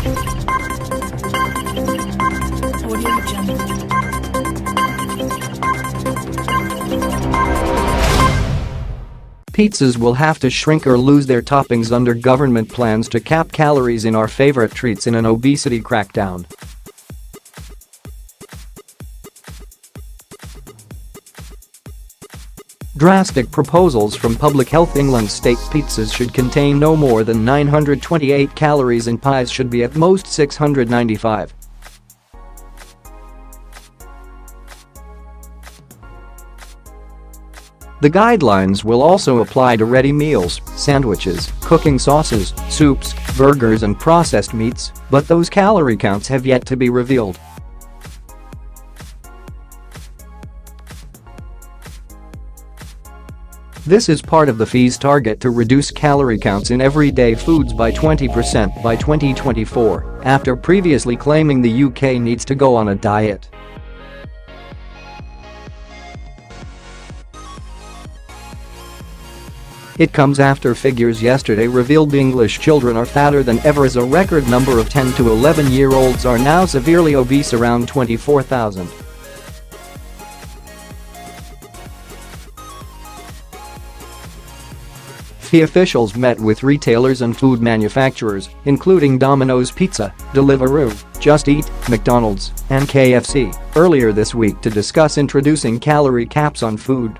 Audio Jungle. Pizzas will have to shrink or lose their toppings under government plans to cap calories in our favorite treats in an obesity crackdown. Drastic proposals from Public Health England state pizzas should contain no more than 928 calories and pies should be at most 695. The guidelines will also apply to ready meals, sandwiches, cooking sauces, soups, burgers and processed meats, but those calorie counts have yet to be revealed. This is part of the FE's target to reduce calorie counts in everyday foods by 20% by 2024, after previously claiming the UK needs to go on a diet. It comes after figures yesterday revealed English children are fatter than ever as a record number of 10 to 11-year-olds are now severely obese, around 24,000. FE officials met with retailers and food manufacturers, including Domino's Pizza, Deliveroo, Just Eat, McDonald's, and KFC, earlier this week to discuss introducing calorie caps on food.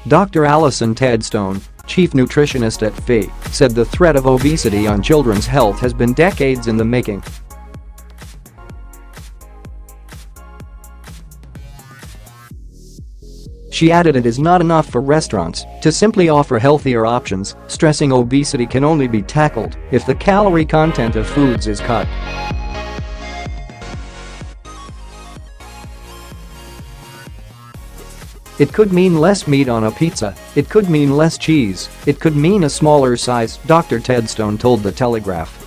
Dr. Alison Tedstone, chief nutritionist at FE, said the threat of obesity on children's health has been decades in the making. She added it is not enough for restaurants to simply offer healthier options, stressing obesity can only be tackled if the calorie content of foods is cut. It could mean less meat on a pizza, it could mean less cheese, it could mean a smaller size, Dr. Tedstone told the Telegraph.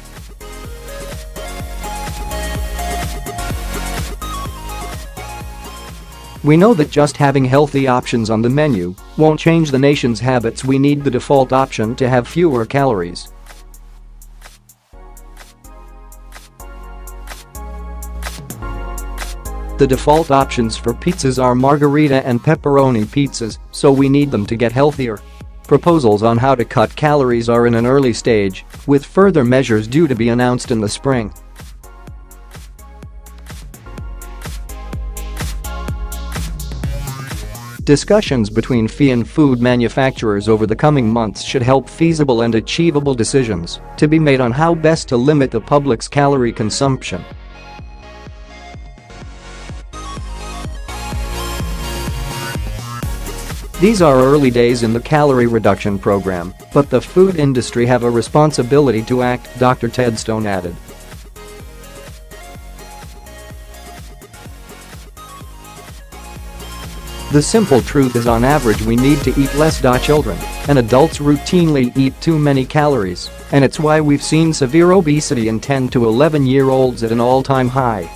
We know that just having healthy options on the menu won't change the nation's habits. We need the default option to have fewer calories. The default options for pizzas are margherita and pepperoni pizzas, so we need them to get healthier. Proposals on how to cut calories are in an early stage, with further measures due to be announced in the spring. Discussions between FE and food manufacturers over the coming months should help feasible and achievable decisions to be made on how best to limit the public's calorie consumption. These are early days in the calorie reduction program, but the food industry have a responsibility to act, Dr. Tedstone added. The simple truth is, on average we need to eat less. Children and adults routinely eat too many calories, and it's why we've seen severe obesity in 10 to 11-year-olds at an all-time high.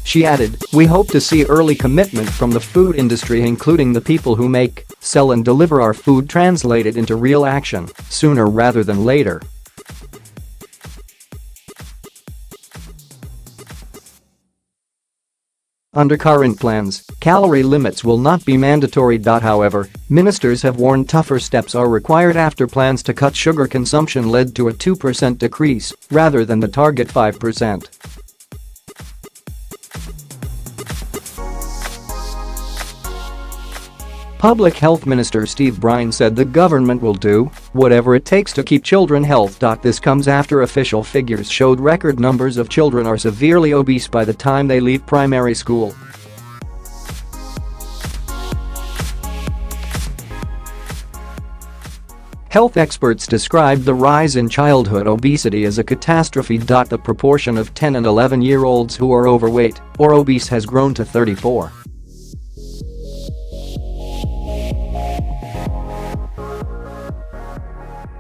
She added, "We hope to see early commitment from the food industry, including the people who make, sell and deliver our food, translated into real action sooner rather than later." Under current plans, calorie limits will not be mandatory. However, ministers have warned tougher steps are required after plans to cut sugar consumption led to a 2% decrease rather than the target 5%. Public Health Minister Steve Brine said the government will do whatever it takes to keep children healthy. This comes after official figures showed record numbers of children are severely obese by the time they leave primary school. Health experts described the rise in childhood obesity as a catastrophe. The proportion of 10 and 11-year-olds who are overweight or obese has grown to 34%.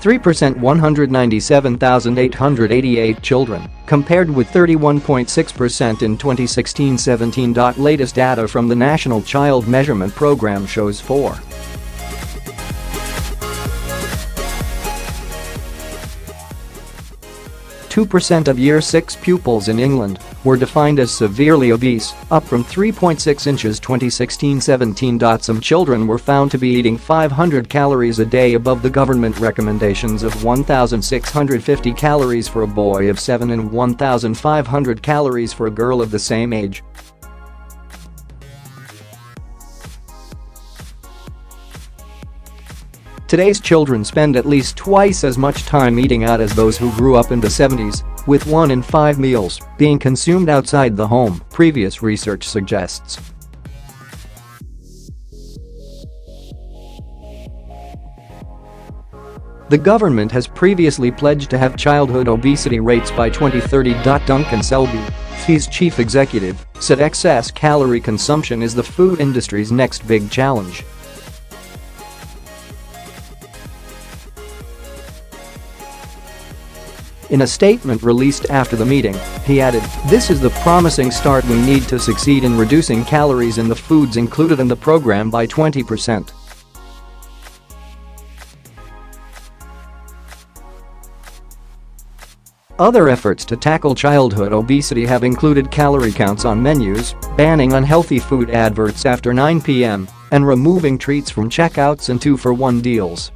3% 197,888 children, compared with 31.6% in 2016-17. Latest data from the National Child Measurement Program shows 2% of Year 6 pupils in England were defined as severely obese, up from 3.6 inches 2016-17. Some children were found to be eating 500 calories a day above the government recommendations of 1,650 calories for a boy of 7 and 1,500 calories for a girl of the same age. Today's children spend at least twice as much time eating out as those who grew up in the 70s, with 1 in 5 meals being consumed outside the home, previous research suggests. The government has previously pledged to have childhood obesity rates by 2030. Duncan Selby, FI's chief executive, said excess calorie consumption is the food industry's next big challenge. In a statement released after the meeting, he added, "This is the promising start we need to succeed in reducing calories in the foods included in the program by 20%. Other efforts to tackle childhood obesity have included calorie counts on menus, banning unhealthy food adverts after 9 p.m., and removing treats from checkouts and 2-for-1 deals.